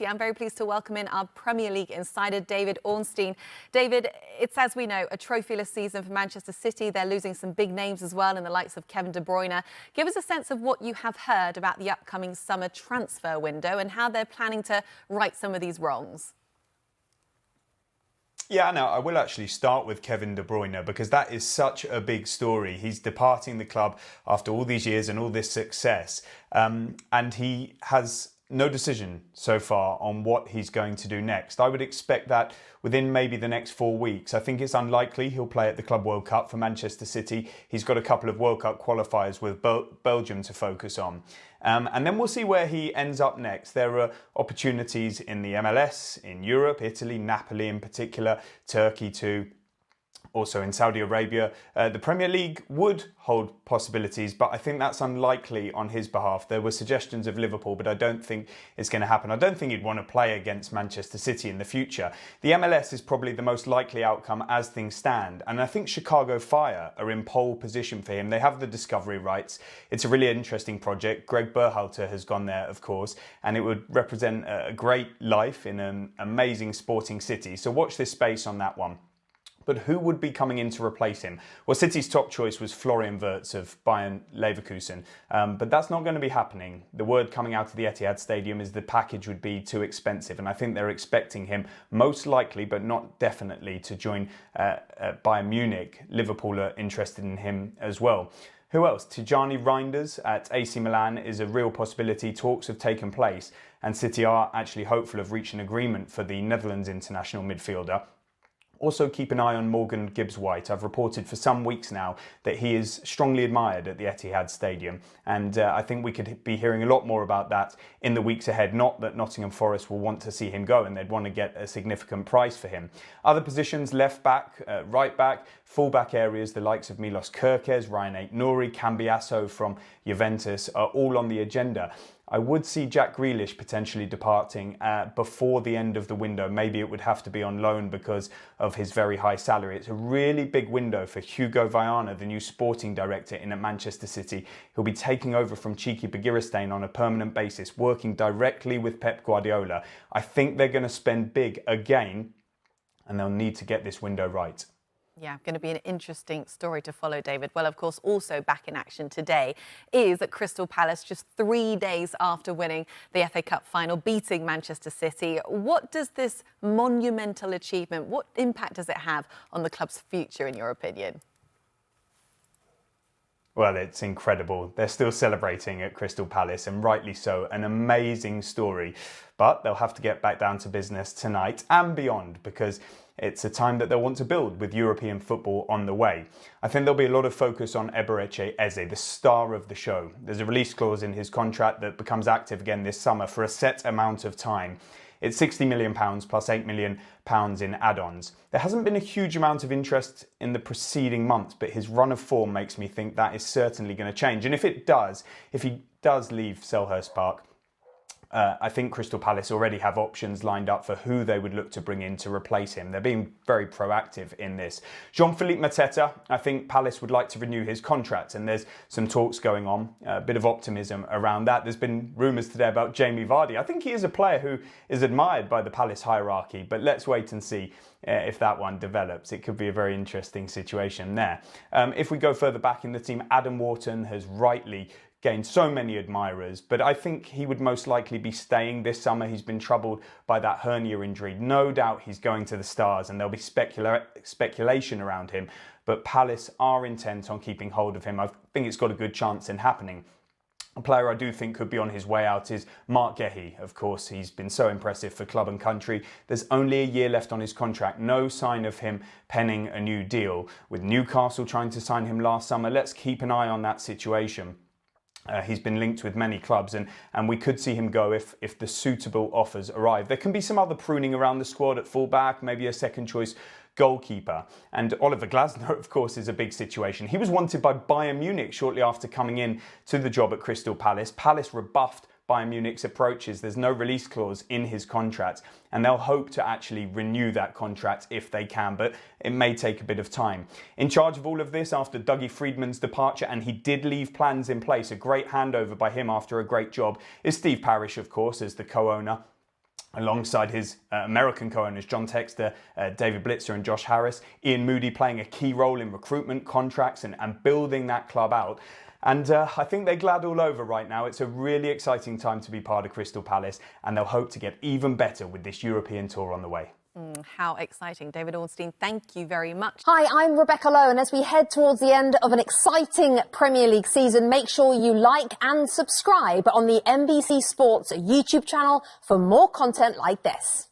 I'm very pleased to welcome in our Premier League insider, David Ornstein. David, it's, as we know, a trophyless season for Manchester City. They're losing some big names as well in the likes of Kevin De Bruyne. Give us a sense of what you have heard about the upcoming summer transfer window and how they're planning to right some of these wrongs. Yeah, no, I will actually start with Kevin De Bruyne because that is such a big story. He's departing the club after all these years and all this success. And he has no decision so far on what he's going to do next. I would expect that within maybe the next 4 weeks. I think it's unlikely he'll play at the Club World Cup for Manchester City. He's got a couple of World Cup qualifiers with Belgium to focus on. And then we'll see where he ends up next. There are opportunities in the MLS, in Europe, Italy, Napoli in particular, Turkey too. Also in Saudi Arabia, the Premier League would hold possibilities, but I think that's unlikely on his behalf. There were suggestions of Liverpool, but I don't think it's going to happen. I don't think he'd want to play against Manchester City in the future. The MLS is probably the most likely outcome as things stand, and I think Chicago Fire are in pole position for him. They have the discovery rights. It's a really interesting project. Greg Berhalter has gone there, of course, and it would represent a great life in an amazing sporting city. So watch this space on that one. But who would be coming in to replace him? Well, City's top choice was Florian Wirtz of Bayern Leverkusen, but that's not going to be happening. The word coming out of the Etihad Stadium is the package would be too expensive, and I think they're expecting him most likely, but not definitely, to join Bayern Munich. Liverpool are interested in him as well. Who else? Tijani Reinders at AC Milan is a real possibility. Talks have taken place, and City are actually hopeful of reaching agreement for the Netherlands international midfielder. Also keep an eye on Morgan Gibbs-White. I've reported for some weeks now that he is strongly admired at the Etihad Stadium, and I think we could be hearing a lot more about that in the weeks ahead. Not that Nottingham Forest will want to see him go and they'd want to get a significant price for him. Other positions, left back, right back, full back areas, the likes of Milos Kerkez, Ryan Aït-Nouri, Cambiasso from Juventus are all on the agenda. I would see Jack Grealish potentially departing before the end of the window. Maybe it would have to be on loan because of his very high salary. It's a really big window for Hugo Viana, the new sporting director in at Manchester City. He'll be taking over from Txiki Begiristain on a permanent basis, working directly with Pep Guardiola. I think they're going to spend big again, and they'll need to get this window right. Yeah, going to be an interesting story to follow, David. Well, of course, also back in action today is at Crystal Palace, just 3 days after winning the FA Cup final, beating Manchester City. What does this monumental achievement, what impact does it have on the club's future, in your opinion? Well, it's incredible. They're still celebrating at Crystal Palace, and rightly so. An amazing story. But they'll have to get back down to business tonight and beyond, because it's a time that they'll want to build with European football on the way. I think there'll be a lot of focus on Eberechi Eze, the star of the show. There's a release clause in his contract that becomes active again this summer for a set amount of time. It's £60 million plus £8 million in add-ons. There hasn't been a huge amount of interest in the preceding months, but his run of form makes me think that is certainly going to change. And if he does leave Selhurst Park, I think Crystal Palace already have options lined up for who they would look to bring in to replace him. They're being very proactive in this. Jean-Philippe Mateta, I think Palace would like to renew his contract, and there's some talks going on, a bit of optimism around that. There's been rumours today about Jamie Vardy. I think he is a player who is admired by the Palace hierarchy, but let's wait and see if that one develops. It could be a very interesting situation there. If we go further back in the team, Adam Wharton has rightly gained so many admirers, but I think he would most likely be staying this summer. He's been troubled by that hernia injury. No doubt he's going to the Stars, and there'll be speculation around him, but Palace are intent on keeping hold of him. I think it's got a good chance in happening. A player I do think could be on his way out is Mark Gehi. Of course, he's been so impressive for club and country. There's only a year left on his contract. No sign of him penning a new deal. With Newcastle trying to sign him last summer, let's keep an eye on that situation. He's been linked with many clubs, and we could see him go if the suitable offers arrive. There can be some other pruning around the squad at full-back, maybe a second choice goalkeeper. And Oliver Glasner, of course, is a big situation. He was wanted by Bayern Munich shortly after coming in to the job at Crystal Palace. Palace rebuffed Bayern Munich's approaches. There's no release clause in his contract, and they'll hope to actually renew that contract if they can, but it may take a bit of time. In charge of all of this after Dougie Freedman's departure, and he did leave plans in place, a great handover by him after a great job, is Steve Parish, of course, as the co-owner. alongside his American co-owners John Textor, David Blitzer and Josh Harris. Ian Moody playing a key role in recruitment, contracts and building that club out. And I think they're glad all over right now. It's a really exciting time to be part of Crystal Palace, and they'll hope to get even better with this European tour on the way. How exciting. David Ornstein, thank you very much. Hi, I'm Rebecca Lowe, and as we head towards the end of an exciting Premier League season, make sure you like and subscribe on the NBC Sports YouTube channel for more content like this.